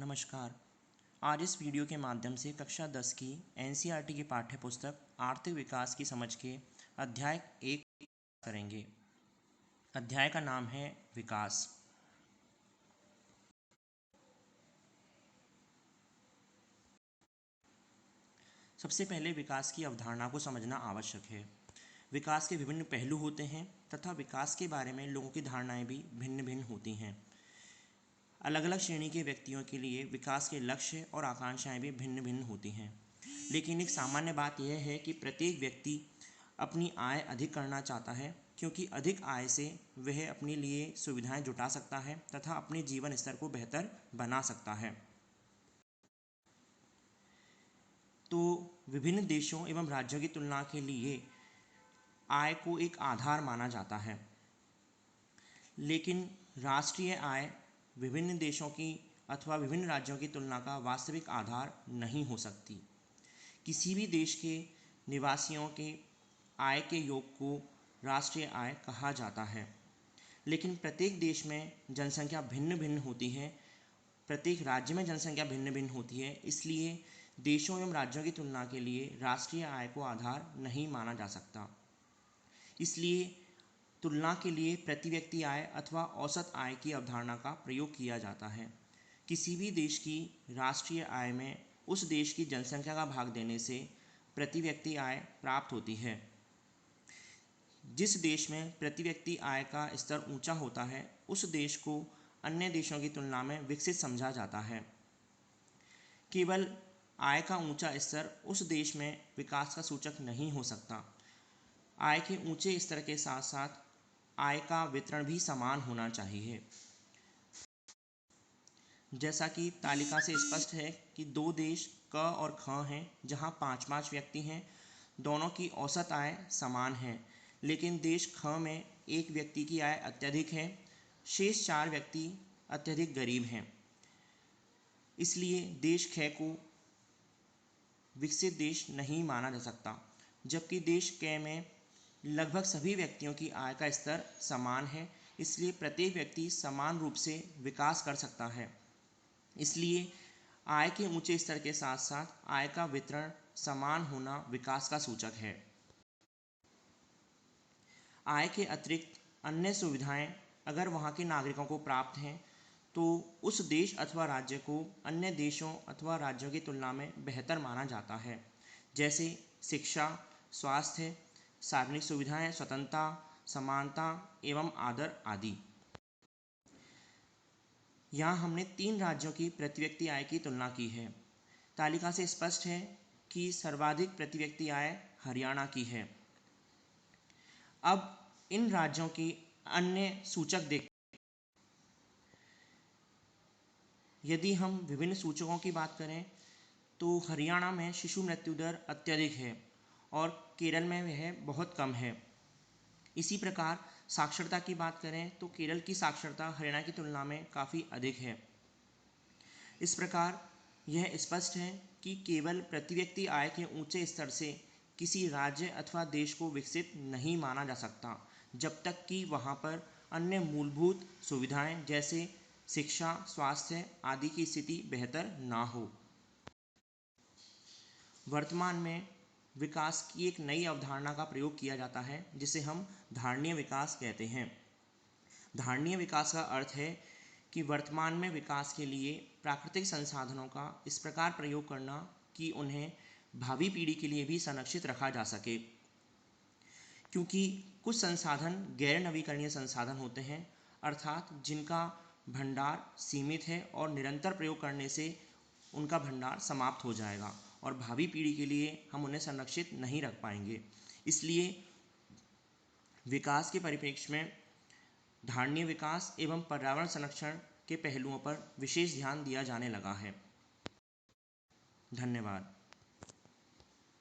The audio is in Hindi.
नमस्कार। आज इस वीडियो के माध्यम से कक्षा 10 की एनसीईआरटी की पाठ्य पुस्तक आर्थिक विकास की समझ के अध्याय 1 करेंगे। अध्याय का नाम है विकास। सबसे पहले विकास की अवधारणा को समझना आवश्यक है। विकास के विभिन्न पहलू होते हैं तथा विकास के बारे में लोगों की धारणाएं भी भिन्न भिन्न होती हैं। अलग अलग श्रेणी के व्यक्तियों के लिए विकास के लक्ष्य और आकांक्षाएं भी भिन्न भिन्न होती हैं, लेकिन एक सामान्य बात यह है कि प्रत्येक व्यक्ति अपनी आय अधिक करना चाहता है, क्योंकि अधिक आय से वह अपने लिए सुविधाएं जुटा सकता है तथा अपने जीवन स्तर को बेहतर बना सकता है। तो विभिन्न देशों एवं राज्यों की तुलना के लिए आय को एक आधार माना जाता है, लेकिन राष्ट्रीय आय विभिन्न देशों की अथवा विभिन्न राज्यों की तुलना का वास्तविक आधार नहीं हो सकती। किसी भी देश के निवासियों के आय के योग को राष्ट्रीय आय कहा जाता है, लेकिन प्रत्येक देश में जनसंख्या भिन्न भिन्न होती है, प्रत्येक राज्य में जनसंख्या भिन्न भिन्न होती है। इसलिए देशों एवं राज्यों की तुलना के लिए राष्ट्रीय आय को आधार नहीं माना जा सकता। इसलिए तुलना के लिए प्रति व्यक्ति आय अथवा औसत आय की अवधारणा का प्रयोग किया जाता है। किसी भी देश की राष्ट्रीय आय में उस देश की जनसंख्या का भाग देने से प्रति व्यक्ति आय प्राप्त होती है। जिस देश में प्रति व्यक्ति आय का स्तर ऊंचा होता है, उस देश को अन्य देशों की तुलना में विकसित समझा जाता है। केवल आय का ऊंचा स्तर उस देश में विकास का सूचक नहीं हो सकता। आय के ऊंचे स्तर के साथ साथ आय का वितरण भी समान होना चाहिए। जैसा कि तालिका से स्पष्ट है कि दो देश क और ख हैं, जहां 5-5 व्यक्ति हैं। दोनों की औसत आय समान है, लेकिन देश ख में एक व्यक्ति की आय अत्यधिक है, शेष 4 व्यक्ति अत्यधिक गरीब हैं। इसलिए देश ख को विकसित देश नहीं माना जा सकता, जबकि देश क में लगभग सभी व्यक्तियों की आय का स्तर समान है। इसलिए प्रत्येक व्यक्ति समान रूप से विकास कर सकता है। इसलिए आय के ऊंचे स्तर के साथ साथ आय का वितरण समान होना विकास का सूचक है। आय के अतिरिक्त अन्य सुविधाएं अगर वहां के नागरिकों को प्राप्त हैं, तो उस देश अथवा राज्य को अन्य देशों अथवा राज्यों की तुलना में बेहतर माना जाता है। जैसे शिक्षा, स्वास्थ्य, सार्वजनिक सुविधाएं, स्वतंत्रता, समानता एवं आदर आदि। यहाँ हमने 3 राज्यों की प्रति व्यक्ति आय की तुलना की है। तालिका से स्पष्ट है कि सर्वाधिक प्रति व्यक्ति आय हरियाणा की है। अब इन राज्यों की अन्य सूचक देखते हैं। यदि हम विभिन्न सूचकों की बात करें तो हरियाणा में शिशु मृत्यु दर अत्यधिक है और केरल में वह बहुत कम है। इसी प्रकार साक्षरता की बात करें तो केरल की साक्षरता हरियाणा की तुलना में काफ़ी अधिक है। इस प्रकार यह स्पष्ट है कि केवल प्रति व्यक्ति आय के ऊंचे स्तर से किसी राज्य अथवा देश को विकसित नहीं माना जा सकता, जब तक कि वहाँ पर अन्य मूलभूत सुविधाएं जैसे शिक्षा, स्वास्थ्य आदि की स्थिति बेहतर ना हो। वर्तमान में विकास की एक नई अवधारणा का प्रयोग किया जाता है, जिसे हम धारणीय विकास कहते हैं। धारणीय विकास का अर्थ है कि वर्तमान में विकास के लिए प्राकृतिक संसाधनों का इस प्रकार प्रयोग करना कि उन्हें भावी पीढ़ी के लिए भी संरक्षित रखा जा सके, क्योंकि कुछ संसाधन गैर नवीकरणीय संसाधन होते हैं, अर्थात जिनका भंडार सीमित है और निरंतर प्रयोग करने से उनका भंडार समाप्त हो जाएगा और भावी पीढ़ी के लिए हम उन्हें संरक्षित नहीं रख पाएंगे। इसलिए विकास के परिप्रेक्ष्य में धारणीय विकास एवं पर्यावरण संरक्षण के पहलुओं पर विशेष ध्यान दिया जाने लगा है। धन्यवाद।